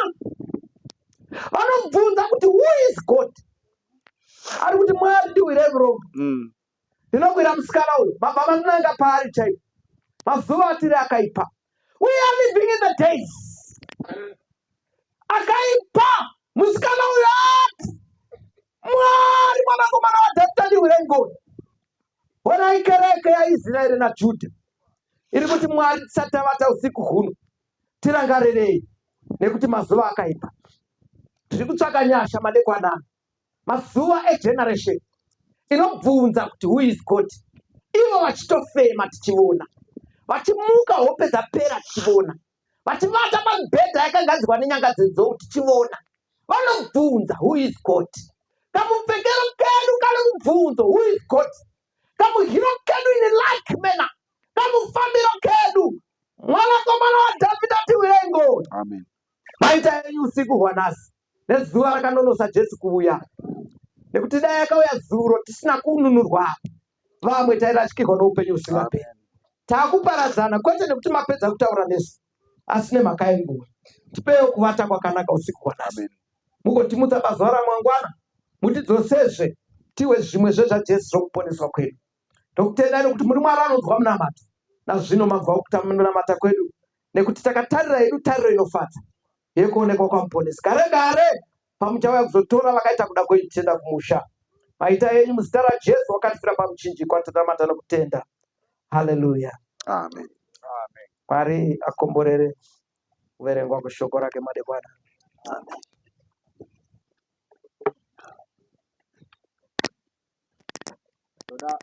vanobvunza kuti who is God. Ari kuti Mwari ndiwire murongo. Ndinokwira musikana uyu mabva mananga paari chaipo mazuva atiri akaipa. We are living in the days akaipa. Musikana uyu ati Mwari mwanakomana waDhavhidha ndiwire ngoni. Onai kereke yaIsraeri naJudha iri kuti Mwari tisati vata usiku huno tirangarirei nekuti mazuva akaipa. tiri kutsvaka nyasha madekwana, mazuva egeneration inobvunza kuti who is God. Ivo vachitofema tichiona, vachimuka hope dzapera tichiona, vachivata pamibhedha yakagadzirwa nenyanga dzenzou tichiona, vanobvunza who is God. Kamupfekero kedu kane mubvunzo who is God. Kamuhiro kedu in like manner, kamufambiro kedu mwanakomana waDhavhidha tiwirengo. Amen. Maita enyu usiku hwanhasi nezuva rakanonosa Jesu kuuya, nekuti dai akauya zuro tisina kununurwa, vamwe tairatyirwa noupenyu husingaperi. Taakuparadzana kwete nekuti mapedza kutaura nesu, asi nemhaka yenguva. Tipewo kuvata kwakanaka usiku hwanhasi. Amen. Mugotimutsa pazuva ramangwana, mutidzosezve tiwe zvimwe zvezvaJesu zvokuponeswa kwedu. Ndokutendai nokuti muri Mwari anonzwa munamato, nazvino mabva kumunamata kwedu, nekuti takatarira yedu tariro inofadza yekuonekwa kwaMuponesi. Gare gare pamuchauya kuzotora vakaita kuda kwenyu tichienda kumusha. Maita yenyu muzita raJesu wakatifira pamuchinjikwa, tinamata nokutenda. Haleluya. Amen. Mwari akomborere kuverengwa kweshoko rake madekwana. Toda